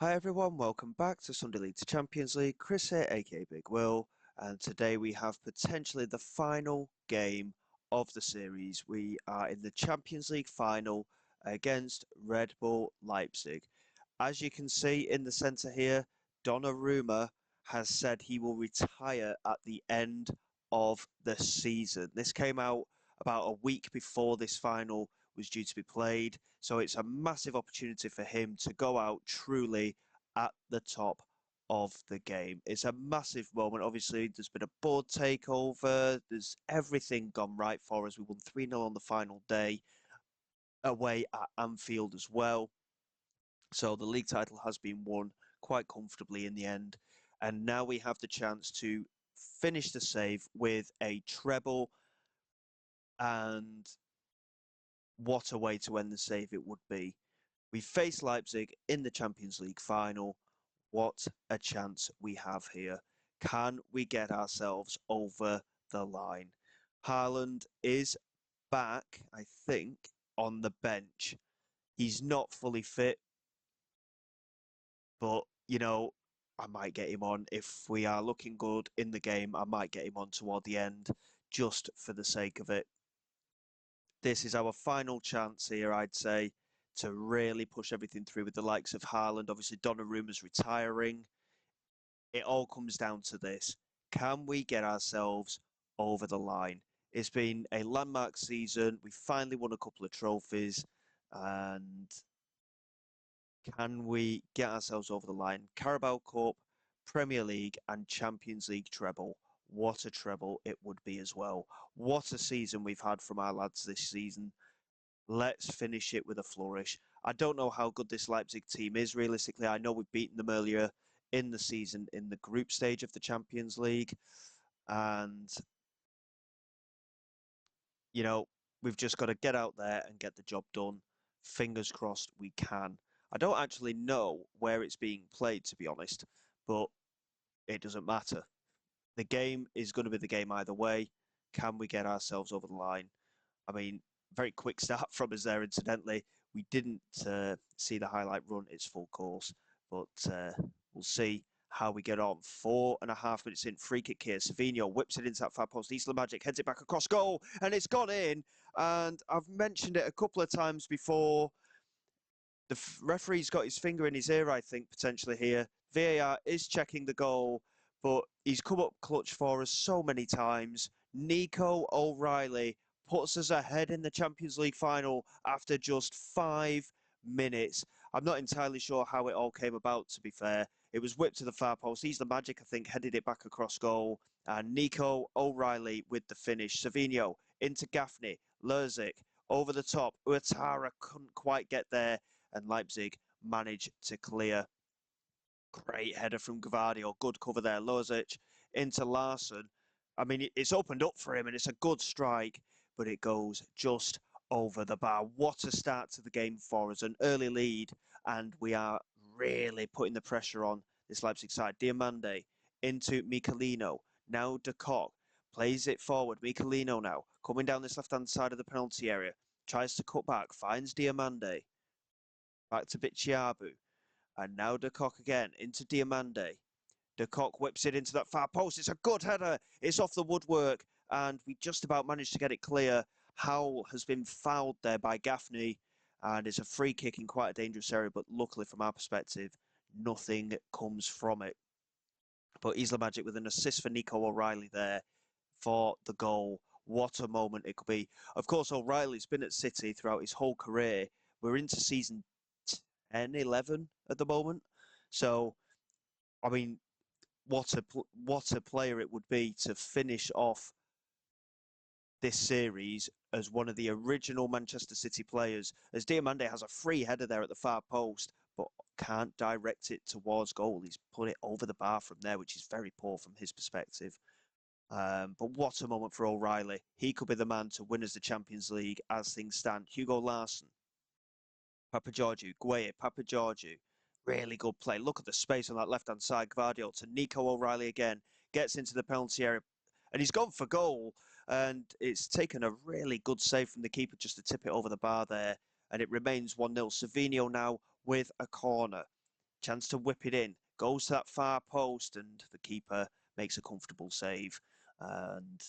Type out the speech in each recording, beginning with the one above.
Hi everyone, welcome back to Sunday League to Champions League. Chris here, aka Big Will, and today we have potentially the final game of the series. We are in the Champions League final against Red Bull Leipzig. As you can see in the centre here, Donnarumma has said he will retire at the end of the season. This came out about a week before this final was due to be played. So it's a massive opportunity for him to go out truly at the top of the game. It's a massive moment. Obviously, there's been a board takeover. There's everything gone right for us. We won 3-0 on the final day away at Anfield as well. So the league title has been won quite comfortably in the end. And now we have the chance to finish the save with a treble. And what a way to end the save it would be. We face Leipzig in the Champions League final. What a chance we have here. Can we get ourselves over the line? Haaland is back, I think, on the bench. He's not fully fit, but, I might get him on. If we are looking good in the game, I might get him on toward the end, just for the sake of it. This is our final chance here, I'd say, to really push everything through with the likes of Haaland. Obviously, Donnarumma's retiring. It all comes down to this. Can we get ourselves over the line? It's been a landmark season. We finally won a couple of trophies. And can we get ourselves over the line? Carabao Cup, Premier League, and Champions League treble. What a treble it would be as well. What a season we've had from our lads this season. Let's finish it with a flourish. I don't know how good this Leipzig team is realistically. I know we've beaten them earlier in the season in the group stage of the Champions League. And, you know, we've just got to get out there and get the job done. Fingers crossed we can. I don't actually know where it's being played, to be honest, but it doesn't matter. The game is going to be the game either way. Can we get ourselves over the line? I mean, very quick start from us there, incidentally. We didn't see the highlight run its full course, but we'll see how we get on. 4.5 minutes in, free kick here. Savinho whips it into that far post. Isla Magic heads it back across goal, and it's gone in. And I've mentioned it a couple of times before. The referee's got his finger in his ear, I think, potentially here. VAR is checking the goal, but he's come up clutch for us so many times. Nico O'Reilly puts us ahead in the Champions League final after just 5 minutes. I'm not entirely sure how it all came about, to be fair. It was whipped to the far post. He's the Magic, I think, headed it back across goal. And Nico O'Reilly with the finish. Savinho into Gaffney. Liepzig over the top. Uatara couldn't quite get there, and Leipzig managed to clear. Great header from Gvardiol. Good cover there. Liepzig into Larsson. I mean, it's opened up for him, and it's a good strike, but it goes just over the bar. What a start to the game for us. An early lead, and we are really putting the pressure on this Leipzig side. Diomande into Michelino. Now De Kock plays it forward. Michelino now coming down this left-hand side of the penalty area. Tries to cut back. Finds Diomande. Back to Bicciabu. And now De Kock again into Diomande. De Kock whips it into that far post. It's a good header. It's off the woodwork. And we just about managed to get it clear. Howell has been fouled there by Gaffney. And it's a free kick in quite a dangerous area. But luckily, from our perspective, nothing comes from it. But Isla Magic with an assist for Nico O'Reilly there for the goal. What a moment it could be. Of course, O'Reilly's been at City throughout his whole career. We're into season 10, 11 at the moment. So, I mean, what a player it would be to finish off this series as one of the original Manchester City players. As Diomande has a free header there at the far post, but can't direct it towards goal. He's put it over the bar from there, which is very poor from his perspective. But what a moment for O'Reilly. He could be the man to win us the Champions League as things stand. Hugo Larsson, Papageorgiou, Gueye, Papageorgiou. Really good play. Look at the space on that left-hand side. Gvardiol to Nico O'Reilly again. Gets into the penalty area. And he's gone for goal. And it's taken a really good save from the keeper just to tip it over the bar there. And it remains 1-0. Savinho now with a corner. chance to whip it in, goes to that far post, and the keeper makes a comfortable save. And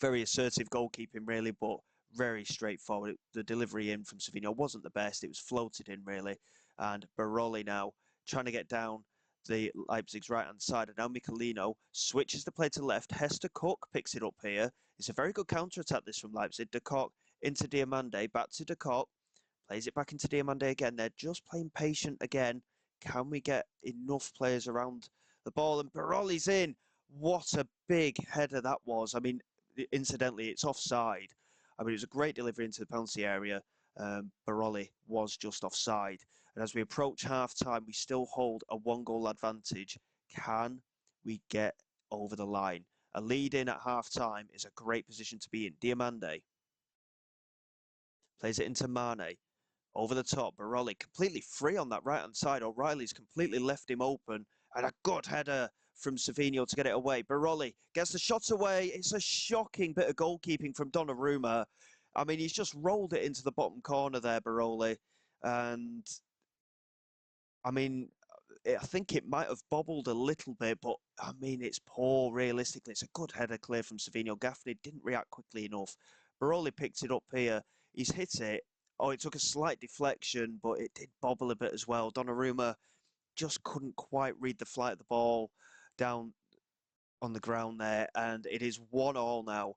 very assertive goalkeeping, really, but very straightforward. The delivery in from Savino wasn't the best. It was floated in, really. And Baroli now trying to get down the Leipzig's right-hand side. And now Michelino switches the play to left. Hester Cook picks it up here. It's a very good counter-attack, this, from Leipzig. De Kock into Diamande, back to De Kock. Plays it back into Diamande again. They're just playing patient again. Can we get enough players around the ball? And Baroli's in. What a big header that was. I mean, incidentally, it's offside. I mean, it was a great delivery into the penalty area. Baroli was just offside. And as we approach half-time, we still hold a one-goal advantage. Can we get over the line? A lead in at half-time is a great position to be in. Diamande plays it into Mane. Over the top, Baroli completely free on that right-hand side. O'Reilly's completely left him open. And a good header from Savino to get it away. Baroli gets the shot away. It's a shocking bit of goalkeeping from Donnarumma. I mean, he's just rolled it into the bottom corner there, Baroli. And, I mean, I think it might have bobbled a little bit, but, I mean, it's poor, realistically. It's a good header clear from Savino. Gaffney didn't react quickly enough. Baroli picked it up here. He's hit it. Oh, it took a slight deflection, but it did bobble a bit as well. Donnarumma just couldn't quite read the flight of the ball down on the ground there, and it is 1-1 now.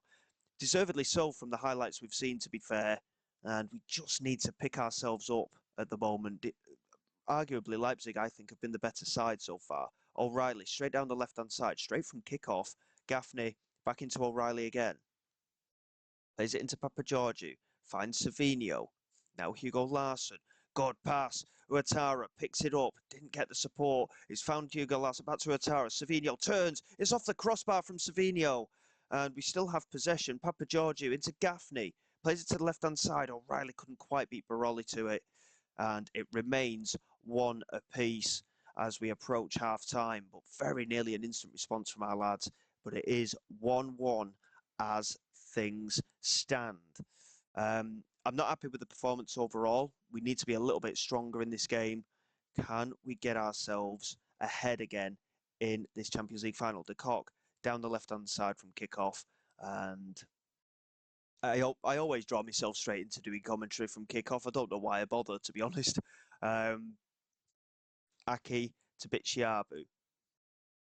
Deservedly so from the highlights we've seen, to be fair, and we just need to pick ourselves up at the moment. Arguably, Leipzig, I think, have been the better side so far. O'Reilly, straight down the left-hand side, straight from kick-off. Gaffney, back into O'Reilly again. Plays it into Papageorgiou, finds Savino. Now Hugo Larsson, good pass. Ouattara picks it up, didn't get the support. He's found Hugo Larsson, back to Ouattara. Savino turns, it's off the crossbar from Savino. And we still have possession. Papageorgiou into Gaffney, plays it to the left-hand side. O'Reilly couldn't quite beat Baroli to it. And it remains 1 apiece as we approach half-time. But very nearly an instant response from our lads. But it is 1-1 as things stand. I'm not happy with the performance overall. We need to be a little bit stronger in this game. Can we get ourselves ahead again in this Champions League final? De Kock down the left-hand side from kick-off. And I always draw myself straight into doing commentary from kick-off. I don't know why I bother, to be honest. Aki to Bitshiabu.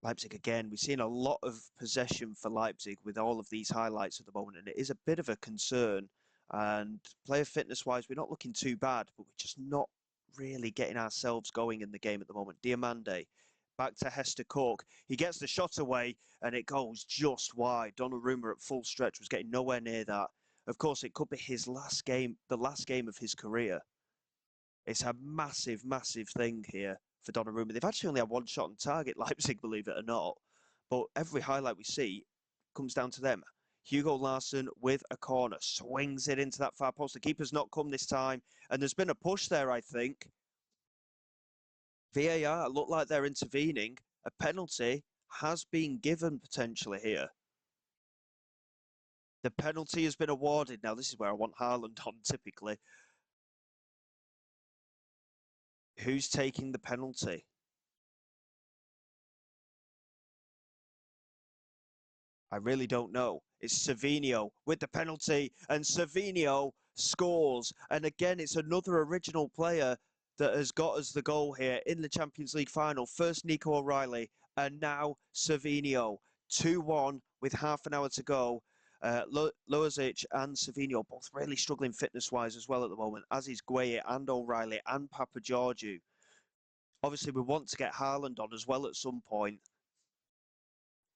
Leipzig again. We've seen a lot of possession for Leipzig with all of these highlights at the moment, and it is a bit of a concern. And player fitness-wise, we're not looking too bad, but we're just not really getting ourselves going in the game at the moment. Diamande, back to Hester Cook. He gets the shot away, and it goes just wide. Donnarumma at full stretch was getting nowhere near that. Of course, it could be his last game, the last game of his career. It's a massive, massive thing here for Donnarumma. They've actually only had one shot on target, Leipzig, believe it or not. But every highlight we see comes down to them. Hugo Larsson with a corner, swings it into that far post. The keeper's not come this time, and there's been a push there, I think. VAR look like they're intervening. A penalty has been given potentially here. The penalty has been awarded. Now, this is where I want Haaland on, typically. Who's taking the penalty? I really don't know. It's Savino with the penalty, and Savino scores. And again, it's another original player that has got us the goal here in the Champions League final. First Nico O'Reilly, and now Savino. 2-1 with half an hour to go. Lozic and Savino both really struggling fitness-wise as well at the moment, as is Gueye and O'Reilly and Papageorgiou. Obviously, we want to get Haaland on as well at some point,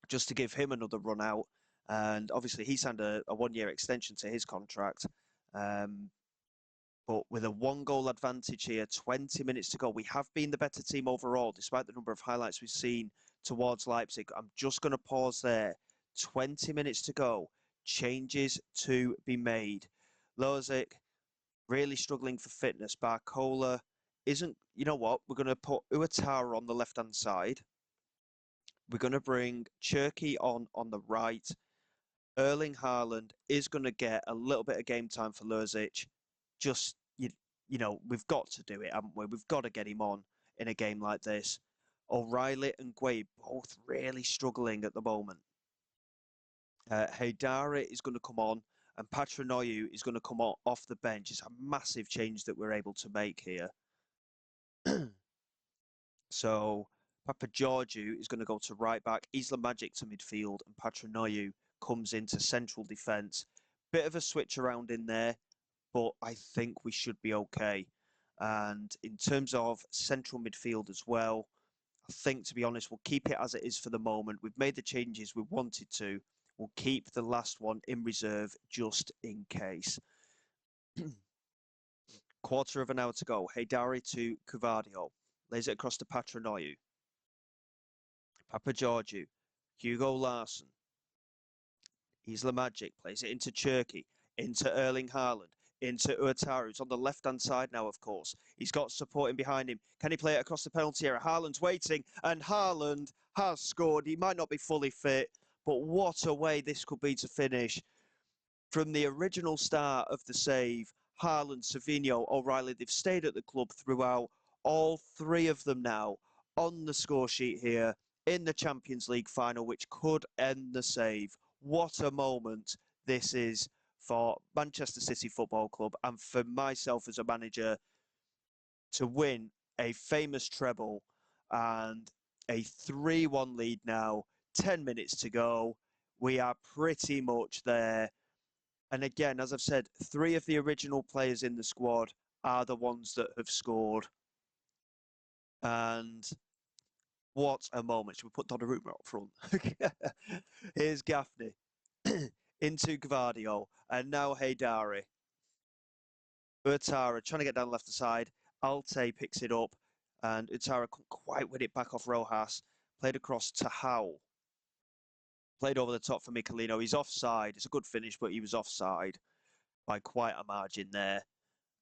just to give him another run out. And obviously, he signed a one-year extension to his contract. But with a one-goal advantage here, 20 minutes to go. We have been the better team overall, despite the number of highlights we've seen towards Leipzig. I'm just going to pause there. 20 minutes to go. Changes to be made. Lozic really struggling for fitness. Barcola isn't... You know what? We're going to put Ouattara on the left-hand side. We're going to bring Cherki on the right. Erling Haaland is going to get a little bit of game time for Lozic. Just, you know, we've got to do it, haven't we? We've got to get him on in a game like this. O'Reilly and Guay both really struggling at the moment. Haidara is going to come on and Patrinoiu is going to come off the bench. It's a massive change that we're able to make here. So Papageorgiou is going to go to right back, Isla Magic to midfield, and Patrinoiu comes into central defence. Bit of a switch around in there, but I think we should be okay. And in terms of central midfield as well, I think, to be honest, we'll keep it as it is for the moment. We've made the changes we wanted to. We'll keep the last one in reserve just in case. Quarter of an hour to go. Haidari to Cuvadio. Lays it across to Patrinoiu. Papageorgiou. Hugo Larsson. Isla Magic plays it into Cherky. Into Erling Haaland. Into Uataru, who's on the left-hand side now, of course. He's got supporting behind him. Can he play it across the penalty area? Haaland's waiting, and Haaland has scored. He might not be fully fit, but what a way this could be to finish. From the original start of the save, Haaland, Savinho, O'Reilly, they've stayed at the club throughout. All three of them now on the score sheet here in the Champions League final, which could end the save. What a moment this is for Manchester City Football Club and for myself as a manager to win a famous treble and a 3-1 lead now, 10 minutes to go. We are pretty much there. And again, as I've said, three of the original players in the squad are the ones that have scored. And what a moment. Should we put Donnarumma up front? Here's Gaffney into Gvardio and now Haidari. Uatara trying to get down the left side. Alte picks it up and Uatara couldn't quite win it back off Rojas. Played across to Howell. Played over the top for Michelino. He's offside. It's a good finish, but he was offside by quite a margin there.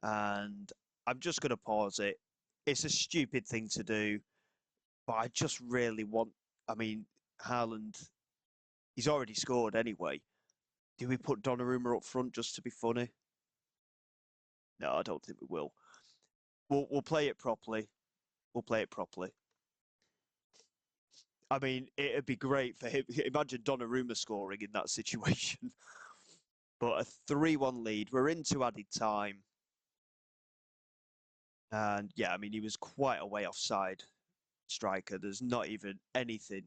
And I'm just going to pause it. It's a stupid thing to do, but I just really want... I mean, Haaland, he's already scored anyway. Do we put Donnarumma up front just to be funny? No, I don't think we will. We'll play it properly. We'll play it properly. I mean, it'd be great for him. Imagine Donnarumma scoring in that situation. But a 3-1 lead. We're into added time. And yeah, I mean, he was quite a way offside, striker. There's not even anything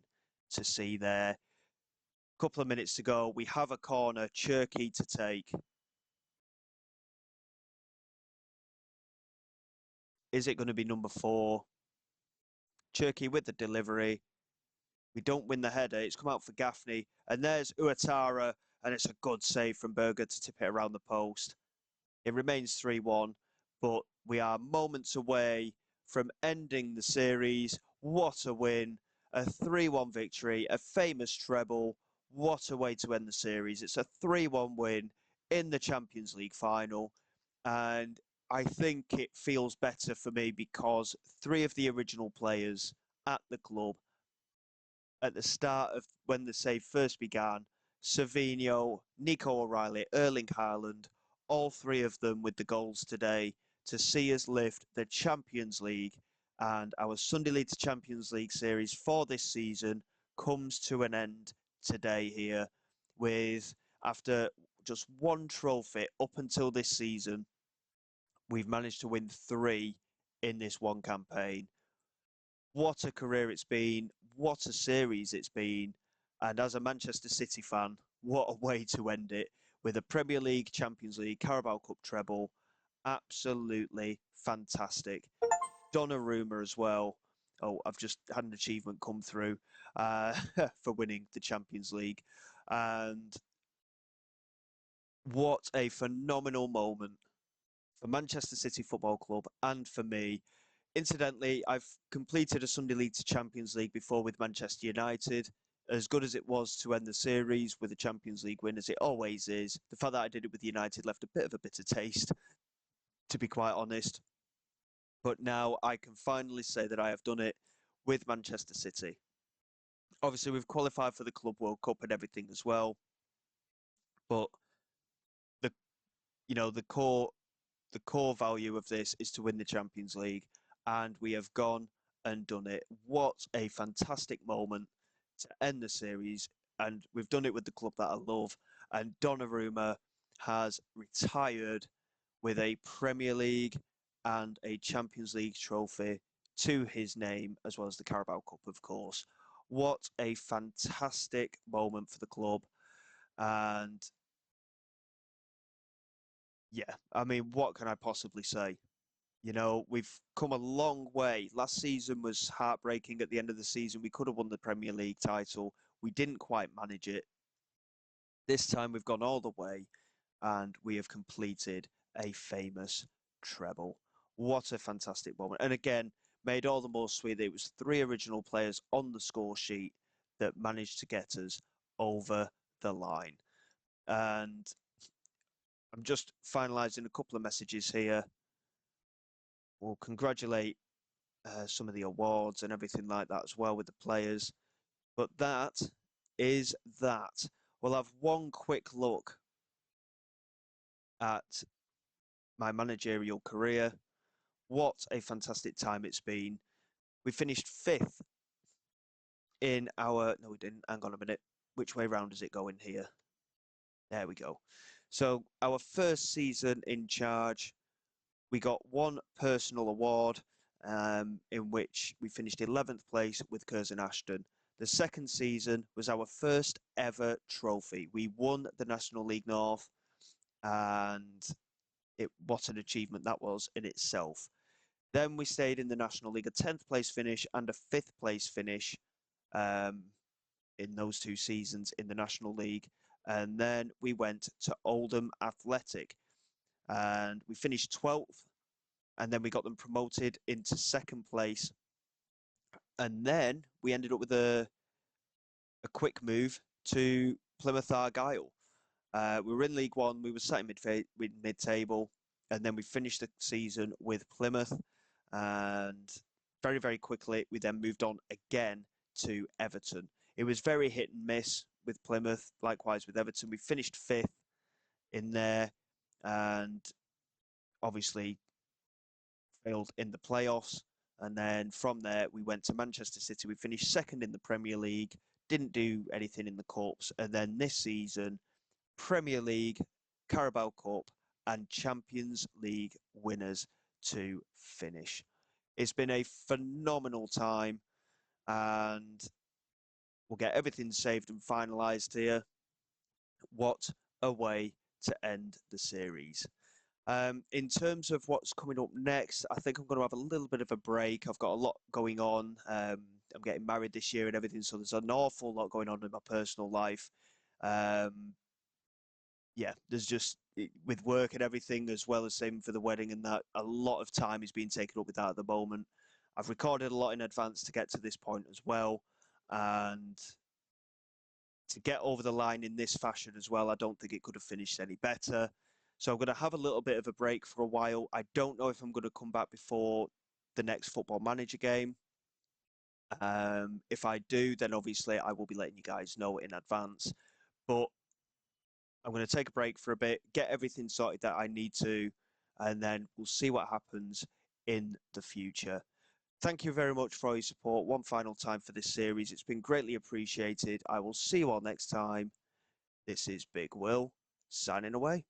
to see there. Couple of minutes to go. We have a corner, Cherky to take. Is it going to be number 4? Cherky with the delivery. We don't win the header. It's come out for Gaffney. And there's Uatara. And it's a good save from Berger to tip it around the post. It remains 3-1. But we are moments away from ending the series. What a win. A 3-1 victory. A famous treble. What a way to end the series. It's a 3-1 win in the Champions League final. And I think it feels better for me because 3 of the original players at the club at the start of when the save first began, Savinho, Nico O'Reilly, Erling Haaland, all 3 of them with the goals today to see us lift the Champions League. And our Sunday League to Champions League series for this season comes to an end today here with, after just 1 trophy up until this season, we've managed to win 3 in this one campaign. What a career it's been. What a series it's been. And as a Manchester City fan, what a way to end it with a Premier League, Champions League, Carabao Cup treble. Absolutely fantastic. Donnarumma as well. Oh, I've just had an achievement come through for winning the Champions League. And what a phenomenal moment for Manchester City Football Club and for me. Incidentally, I've completed a Sunday League to Champions League before with Manchester United. As good as it was to end the series with a Champions League win, as it always is, the fact that I did it with United left a bit of a bitter taste, to be quite honest. But now I can finally say that I have done it with Manchester City. Obviously, we've qualified for the Club World Cup and everything as well. But the core value of this is to win the Champions League. And we have gone and done it. What a fantastic moment to end the series. And we've done it with the club that I love. And Donnarumma has retired with a Premier League and a Champions League trophy to his name, as well as the Carabao Cup, of course. What a fantastic moment for the club. And yeah, I mean, what can I possibly say? You know, we've come a long way. Last season was heartbreaking at the end of the season. We could have won the Premier League title. We didn't quite manage it. This time we've gone all the way and we have completed a famous treble. What a fantastic moment. And again, made all the more sweet that it was three original players on the score sheet that managed to get us over the line. And I'm just finalising a couple of messages here. We'll congratulate some of the awards and everything like that as well with the players. But that is that. We'll have one quick look at my managerial career. What a fantastic time it's been. We finished fifth in our. No, we didn't. Hang on a minute. Which way round is it going here? There we go. So, our first season in charge, we got one personal award in which we finished 11th place with Curzon Ashton. The second season was our first ever trophy. We won the National League North, and what an achievement that was in itself. Then we stayed in the National League, a 10th place finish and a 5th place finish um, in those two seasons in the National League. And then we went to Oldham Athletic and we finished 12th. And then we got them promoted into second place. And then we ended up with a quick move to Plymouth Argyle. We were in League One, we were sat in mid-table, and then we finished the season with Plymouth. And very, very quickly, we then moved on again to Everton. It was very hit and miss with Plymouth, likewise with Everton. We finished fifth in there and obviously failed in the playoffs. And then from there, we went to Manchester City. We finished second in the Premier League, didn't do anything in the Cups. And then this season, Premier League, Carabao Cup, and Champions League winners to finish. It's been a phenomenal time, and we'll get everything saved and finalised here. What a way to end the series. In terms of what's coming up next, I think I'm going to have a little bit of a break. I've got a lot going on. I'm getting married this year and everything, so there's an awful lot going on in my personal life. Yeah, there's just with work and everything, as well as same for the wedding and that, a lot of time is being taken up with that at the moment. I've recorded a lot in advance to get to this point as well, and to get over the line in this fashion as well, I don't think it could have finished any better. So I'm going to have a little bit of a break for a while. I don't know if I'm going to come back before the next Football Manager game. If I do, then obviously I will be letting you guys know in advance. But I'm going to take a break for a bit, get everything sorted that I need to, and then we'll see what happens in the future. Thank you very much for all your support one final time for this series. It's been greatly appreciated. I will see you all next time. This is Big Will, signing away.